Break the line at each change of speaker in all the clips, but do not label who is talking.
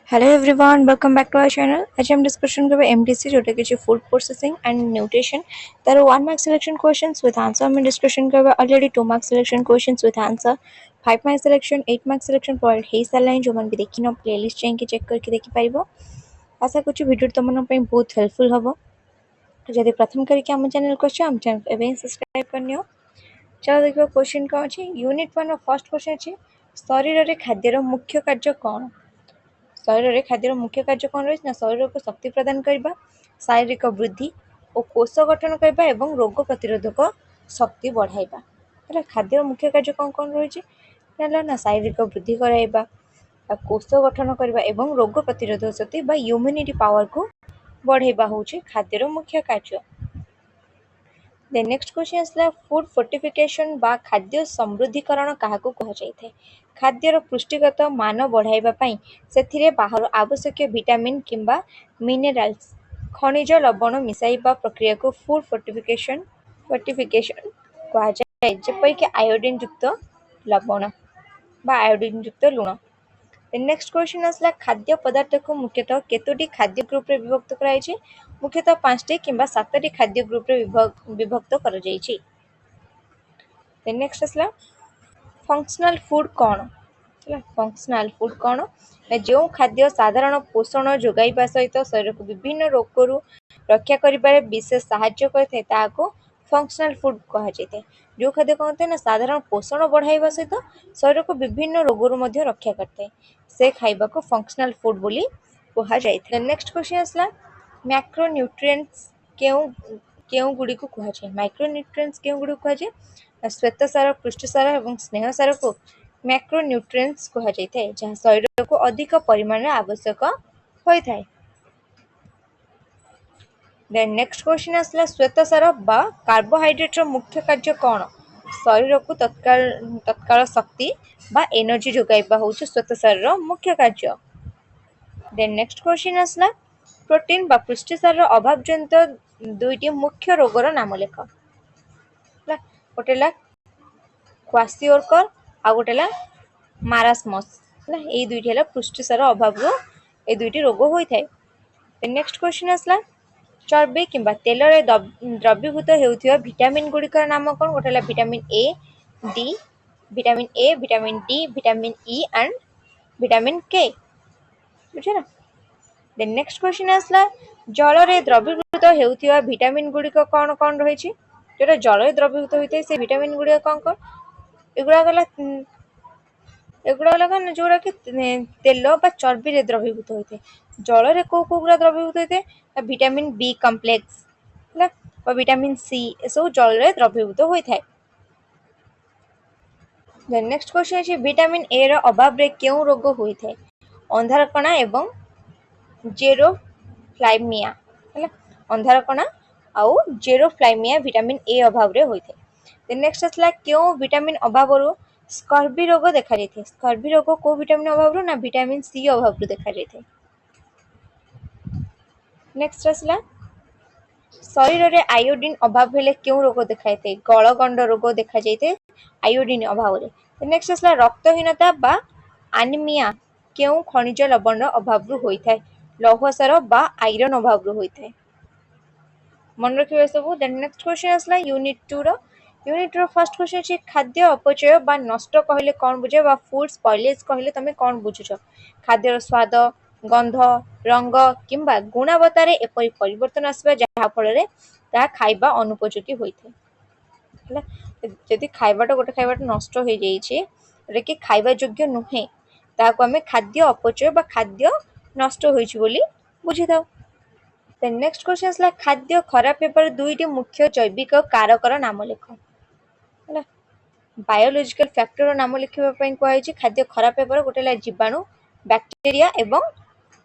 Hello everyone, welcome back to our channel. आज हम discussion करेंगे MDC जोटे कि फूड प्रोसेसिंग एंड न्यूट्रिशन तार 1 mark selection questions with answer में डिस्कशन करेंगे already 2 mark selection questions with answer 5 mark selection 8 mark selection provide हे सालाइन जो मन भी देखिनो प्लेलिस्ट जाके चेक करके देखि पाइबो। आशा कुछ वीडियो तुम मन पे बहुत हेल्पफुल हबो। तो जदि प्रथम करके हम चैनल को हम चैनल एबे सब्सक्राइब करनियो। चलो देखो क्वेश्चन का अछि यूनिट 1 रो फर्स्ट क्वेश्चन अछि शरीर रे खाद्यर मुख्य कार्य कोन। शरीर में खाद्यर मुख्य कार्य कौन रही शरीर को शक्ति प्रदान करने शारीरिक वृद्धि और कोष गठन करने एवं रोग प्रतिरोधक शक्ति बढ़ाइबा। खाद्यर मुख्य कार्य कौन कौन रही ना शारीरिक वृद्धि कराइबा कोष गठन करने एवं रोग प्रतिरोधक शक्ति बा इम्यूनिटी पावर को बढ़ाइबा होची खाद्यर मुख्य कार्य। The next question is food fortification बा खाद्य समृद्धिकरण काहाकू कह जाइଥାଏ। खाद्यर पुष्टिगत मान बढ़ाइबा पई सेथिरे बाहर आवश्यक विटामिन किंबा मिनरल्स खनिज लवण मिसाइबा प्रक्रिया को फूड फोर्टिफिकेशन कह जाए जेपरि कि आयोडीन युक्त लवण बा आयोडीन युक्त लूण। नेक्स्ट क्वेश्चन आसला खाद्य पदार्थ को मुख्यतः केतोटी खाद्य ग्रुप रे विभक्त कराइछि मुख्यतः 5टी किंबा 7टी खाद्य ग्रुप रे विभक्त कर जाइछि। नेक्स्ट आसला फंक्शनल फूड कोन फंक्शनल फूड कोन जो खाद्य साधारण पोषण जोगाइबा सहित शरीर को विभिन्न रोगरू रक्षा करिबारे विशेष सहायता करथे ताको फंक्शनल फूड कहा जाइଥାଏ। जो खाद्य कहते ना साधारण पोषण बढ़ाइबा सहित शरीर को विभिन्न रोगरू मध्य रक्षा करथे से खाइबा को फंक्शनल फूड बोली कहा जाइଥାଏ। नेक्स्ट क्वेश्चन आसला मैक्रोन्यूट्रिएंट्स केउ गुडी को कहा जाए माइक्रोन्यूट्रिएंट्स केउ गुडी को कहा जाए श्वेतसार पृष्ठसार एवं स्नेहसार को मैक्रोन्यूट्रिएंट्स कहा जाइଥାଏ जहाँ शरीर को अधिक परिमाण में आवश्यक होइଥାଏ। देन नेक्स्ट क्वेश्चन आसला श्वेतसार बा कार्बोहाइड्रेट मुख्य कार्य कौन शरीर को तत्काल शक्ति बा एनर्जी जोगाइबा होउछ श्वेतसार मुख्य कार्य। देन नेक्स्ट क्वेश्चन आसला प्रोटीन बा पुष्टिसार अभाव जनित दुईटी मुख्य रोगर नाम लेख। गोटेला क्वासिओरकर आ गोटेला मारास्मस ए दुईटी हला पुष्टिसार अभाव रो ए दुईटी रोग होइଥାଏ। नेक्स्ट क्वेश्चन आसला चर्बी किंबा तेल रे द्रवीभूत हेउथिबा विटामिन गुड़िकर नाम कोन गोटेला vitamin A D vitamin D vitamin E and vitamin K बुझे ना। देन नेक्स्ट क्वेश्चन आसला जल रे द्रवीभूत हेउथिबा विटामिन गुड़िक कोन कोन रहिछि जोटा जल रे द्रवीभूत होइते से विटामिन गुड़िक कोन कोन एगुडा गला कन जोड़ा कि तेल बा चर्बी रे द्रवीभूत होइते जल रे को गुडा द्रवीभूत होइते विटामिन बी कॉम्प्लेक्स बा विटामिन सी ए सब जल रे द्रवीभूत होइଥାଏ। देन नेक्स्ट क्वेश्चन अछि विटामिन ए रो अभाव रे केउ रोग होइଥାଏ अंधार कणा एवं जेरोफ्लाइमिया अंधारकणा आउ जेरोफ्लाइमिया विटामिन ए अभाव रे होइथे। देन नेक्स्ट असला क्यों विटामिन अभाव रो स्कर्वी रोग देखा जाइथे स्कर्वी रोग को विटामिन अभाव रो ना विटामिन सी अभाव रो देखा जाइथे। नेक्स्ट असला शरीर रे आयोडीन अभाव हेले क्यों रोग देखा जाइथे गलगंड रोग देखा जाइथे आयोडीन अभाव रे। नेक्स्ट असला रक्तहीनता बा एनीमिया क्यों खनिज लवण अभाव रो होइଥାଏ लौहसार बा आयरन अभाव रो होइଥାଏ मन रखिबे सब। देन नेक्स्ट क्वेश्चन आसला यूनिट 2 फर्स्ट क्वेश्चन अछि खाद्य अपचय बा नष्ट कहले कोन बुझे बा फूड स्पॉइलेज कहले तमे कोन बुझुछ खाद्यर स्वाद गंध रंग किंबा गुणवत्ता रे एपरि परिवर्तन आसबा जहा फल रे ता खाइबा अनुपयोगी होइथे जदि खाइबाटा गोटे खाइबाटा नष्ट हो जाई छै रे कि खाइबा योग्य नुहे ताको हमें खाद्य अपचय बा खाद्य नष्ट होइछि बोली बुझी थाउ। देन नेक्स्ट क्वेश्चन आसला खाद्य खराब पेपर दुईटी मुख्य जैविक कारकर नाम लेख है बायोलॉजिकल फैक्टर नाम लिखिबा पई कहै छै खाद्य खराब पेपर गोटेला जीवाणु बैक्टीरिया एवं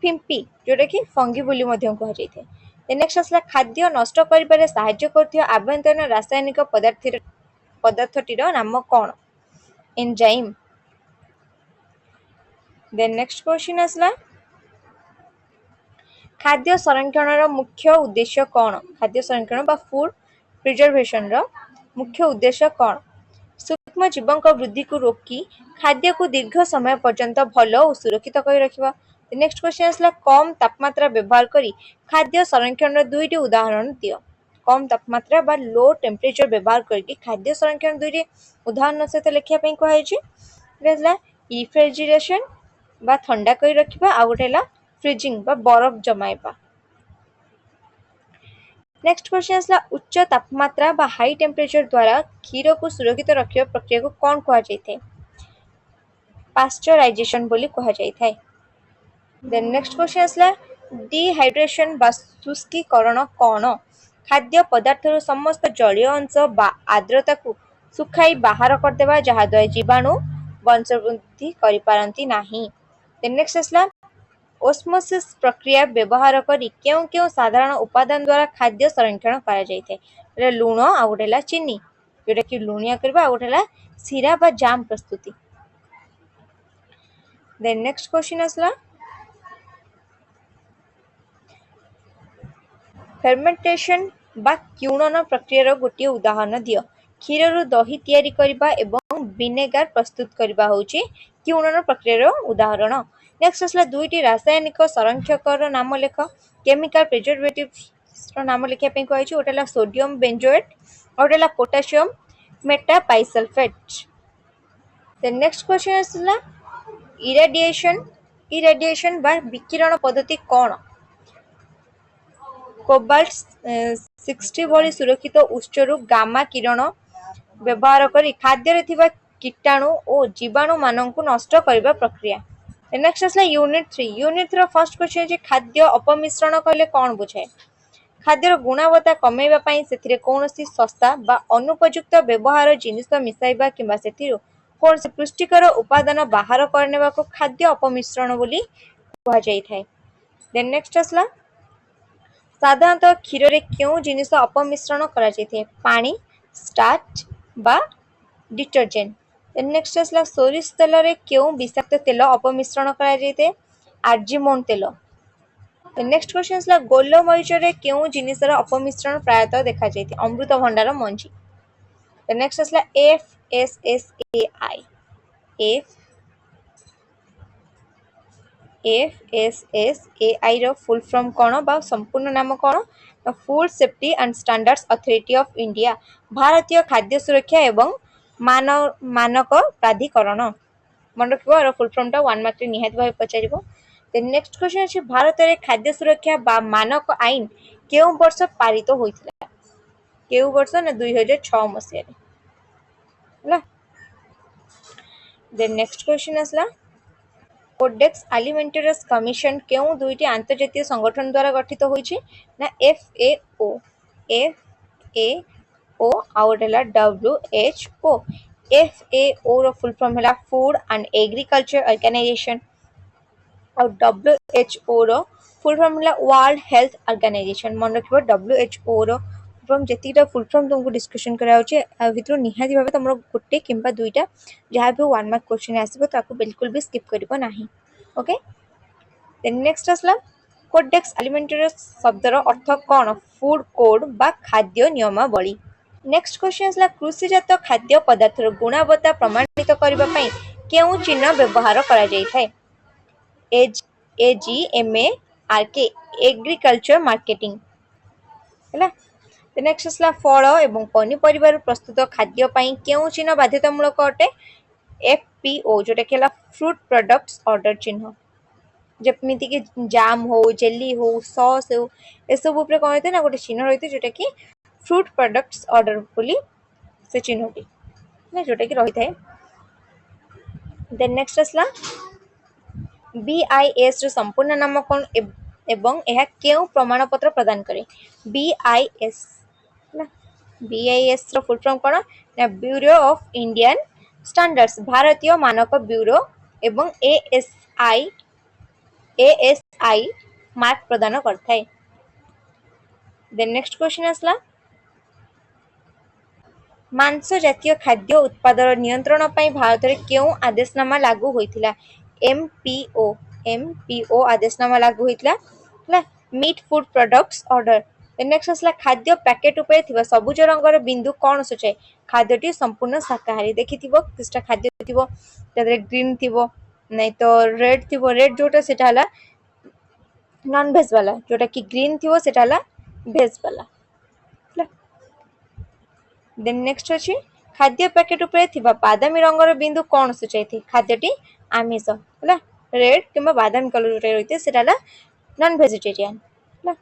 फिम्पी जोटा कि फंगी बोली मध्यम कह जाइथे। देन नेक्स्ट आसला खाद्य नष्ट करिबारे सहायता करथियो आभ्यंतरीण रासायनिक पदार्थटीर नाम कोन एंजाइम। देन नेक्स्ट क्वेश्चन आसला खाद्य संरक्षण मुख्य उद्देश्य कौन खाद्य संरक्षण बा फूड प्रिजर्वेशन रो मुख्य उद्देश्य कौन सूक्ष्म जीवों वृद्धि को रोकी खाद्य को दीर्घ समय पर्यंत भल और सुरक्षित कर रखिबा नेक्स्ट क्वेश्चन आसला कम तापमात्रा व्यवहार करी खाद्य संरक्षण दुईटी उदाहरण दियो। कम तापमात्रा बा लो टेम्परेचर व्यवहार करके खाद्य संरक्षण दुईटी उदाहरण सहित लिखिया पई कहैछि। रेजला रिफ्रिजरेशन बा ठंडा करी रखिबा आ गोटे हला फ्रीजिंग बा बरफ जमाइबा। नेक्स्ट क्वेश्चन आसला उच्च तापमात्रा बा हाई टेम्परेचर द्वारा क्षीर को सुरक्षित रखिबा प्रक्रिया को कोन कहै जायते? पास्चराइजेशन बोली कहै जायथाय। देन नेक्स्ट क्वेश्चन आसला डिहाइड्रेशन बा शुष्कीकरण कोन? खाद्य पदार्थर समस्त जलीय अंश बा आर्द्रता को सुखाई बाहर कर देबा जहा द्वारा जीवाणु वंशवृद्धि करि पारंती नाही। देन नेक्स्ट आसला ओस्मोसिस प्रक्रिया व्यवहार करी क्यों क्यों साधारण उपादान द्वारा खाद्य संरक्षण करा जायते? रे लूण आ गोटेला चीनी जोटा कि लुणिया करबा आ गोटेला सीरा बा जाम प्रस्तुति। देन नेक्स्ट क्वेश्चन आसला फर्मेंटेशन बा क्यूणन प्रक्रिया गोटे उदाहरण दियो। क्षीर रु दही तैयारी करबा एवं विनेगार प्रस्तुत करबा होची क्यूणन प्रक्रिया उदाहरण। नेक्स्ट आसला दुईटी रासायनिक संरक्षकर नाम लेख। केमिकल प्रिजर्वेटिव्स रो नाम लिखिया पे कहैछि ओटेला सोडियम बेंजोएट ओटेला potassium metabisulphite. Then next question आसला इरेडिएशन बा विकिरण पद्धति कोन? कोबाल्ट 60 भली सुरक्षित उत्सरु गामा किरण व्यवहार करी खाद्य रे थिबा कीटाणु और जीवाणु माननकु नष्ट करबा प्रक्रिया। नेक्स्ट आसला unit 3। Unit 3 row first question जे खाद्य अपमिश्रण कहले कोन बुझाय? खाद्यर गुणवत्ता कमेबा पई सेथिरे कोनोसी सस्ता बा अनुपयुक्त व्यवहार जिनिस मिसाइबा किबा सेथिरो कोनसे पुष्टिकर उपादान बाहर करनेबा को खाद्य अपमिश्रण बोली कहा जाय थाय। देन नेक्स्ट आसला साधारणतः क्षीर रे क्यों जिनिस अपमिश्रण करा जायथे? पानी, स्टार्च बा डिटर्जेंट। देन नेक्स्ट आसला सोरिष तेल रे क्यों विषाक्त तेल अपमिश्रण करा जायथे? आर्जिमोन तेल। नेक्स्ट क्वेश्चन आसला गोल मरीच रे क्यों जिनिसर अपमिश्रण प्रायतः देखा जायथे? अमृत भंडार मंजी। नेक्स्ट आसला FSSAI रो फुल फॉर्म कोन बा संपूर्ण नाम कोन? Food safety and standards authority of India भारतीय खाद्य सुरक्षा एवं मानक प्राधिकरण। मन रखिबो आरो फुल फॉर्म टा 1 मार्क रे निहात भाई पचारिबो। देन नेक्स्ट क्वेश्चन अछि भारत रे खाद्य सुरक्षा बा मानक आईन केउ वर्ष पारित होइतिला? केउ वर्ष ना 2006 मसिया रे होला। देन नेक्स्ट क्वेश्चन आसला कोडेक्स अलिमेंटेरियस कमीशन केउ दुईटी अंतर्जातीय संगठन द्वारा गठित होइछि? ना FAO आउटेला WHO। FAO रो फुल फॉर्म हैला फूड एंड एग्रीकल्चर ऑर्गेनाइजेशन और WHO रो फुल फॉर्म हैला वर्ल्ड हेल्थ ऑर्गेनाइजेशन। मन रखिबो WHO रो फॉर्म जेतिटा फुल फॉर्म तुमको डिस्कशन करा होचे आ भितरो निहाती भाबे तमरो गुटे किंबा दुईटा जहां भी 1 मार्क क्वेश्चन आसीबो ताको बिल्कुल भी स्किप करिबो नाही। ओके देन नेक्स्ट आसला कोडेक्स अलिमेंटेरियस शब्दर अर्थ कोन? फूड कोड बा खाद्य नियमावली। नेक्स्ट क्वेश्चन आसला कृषिजात खाद्य पदार्थर गुणवत्ता प्रमाणित करबा पई केउ चिन्ह व्यवहार करा जाय थाय? AGMARK एग्रीकल्चर मार्केटिंग हैला। नेक्स्ट आसला फल एवं पनीपरिबार प्रस्तुत खाद्य पई केउ चिन्ह बाध्यतामूलक अटे? FPO जोटा केला फ्रूट प्रोडक्ट्स ऑर्डर चिन्ह। जेमिति कि जाम हो, जेली हो, सॉस हो ए सब ऊपर कोन होते ना गोटे चिन्ह रहिते जोटा कि फ्रूट प्रोडक्ट्स ऑर्डर बोली से चिन्हटी ना जोटा कि रही थाए। देन नेक्स्ट आसला BIS रो संपूर्ण नाम कोन एवं एहा केउ प्रमाण पत्र प्रदान करे? BIS ना BIS रो फुल फॉर्म कोन? ना ब्यूरो ऑफ इंडियन स्टैंडर्ड्स भारतीय मानक ब्यूरो एवं ASI मार्क प्रदान करथाय। देन नेक्स्ट क्वेश्चन आसला मांस जातीय खाद्य उत्पादन नियंत्रण पई भारत रे केउ आदेशनामा लागू होइतिला? MPO आदेशनामा लागू होइतिला ना meat food products order. Then next आसला खाद्य पैकेट ऊपर थिबा सबुज रंगर बिंदु कोन सूचाए? खाद्यटी संपूर्ण शाकाहारी देखिथिबो किछटा खाद्य थिबो तदरे ग्रीन थिबो नै तो रेड थिबो। रेड जोटा सेटा हला नॉन भेज वाला जोटा कि ग्रीन थी सेटा हला भेज वाला। देन नेक्स्ट अछि खाद्य पैकेट उपरे थिबा बादामी रंगर बिंदु कोन सूचाइथि खाद्यटी आमिष हला रेड किंबा बादामी कलर जोटा रहिते सेटा हला नॉन वेजिटेरियन हला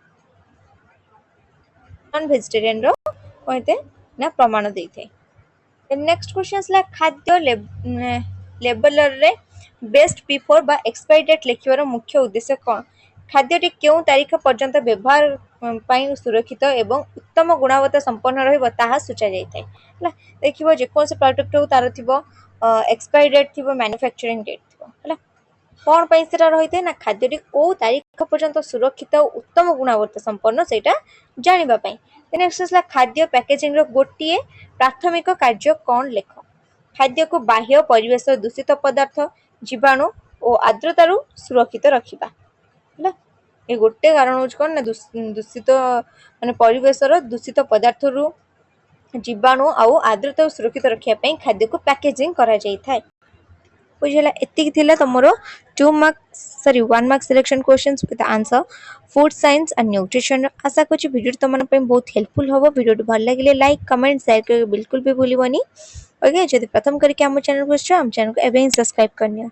नॉन वेजिटेरियन रो कहते ना प्रमाण देइथे। नेक्स्ट क्वेश्चन असला खाद्य लेबलर रे बेस्ट बिफोर बा एक्सपायरी डेट लिखिबार मुख्य उद्देश्य कोन खाद्यटी केउ तारीख पर्यंत व्यवहार पाई सुरक्षित एवं उत्तम गुणवत्ता संपन्न रहइबो ताहा सूचा जायथाय हला देखिबो जे कोन से प्रोडक्ट हो तार थिबो एक्सपायरी डेट थिबो मैन्युफैक्चरिंग डेट थिबो हला कोन पई सेटा रहिते ना खाद्यटी को तारीख पर्यंत सुरक्षित और उत्तम गुणवत्ता संपन्न सेटा जानिबा पई। नेक्स्ट असला खाद्य पैकेजिंग रो गोटिए प्राथमिक कार्य कोन लेख खाद्य को बाह्य परिवेश दूषित पदार्थ जीवाणु और आर्द्रतारू सुरक्षित रखिबा हला ए गोटे कारण होच कोन ना दूषित माने परिवेश रो दूषित पदार्थ रु जीवाणु आउ आर्द्रता सुरक्षित रखिया पई खाद्य को पैकेजिंग करा जाय थाय। बुझला एतिक थिला तमरो 2 marks sorry 1 mark selection questions with answer food science and nutrition आशा करछि वीडियो तमन पे बहुत हेल्पफुल होबो। वीडियो भल लागिले लाइक कमेंट शेयर कर बिल्कुल भी भूलिबोनी। ओके जदि प्रथम करके हम चैनल को सब्सक्राइब करनिया।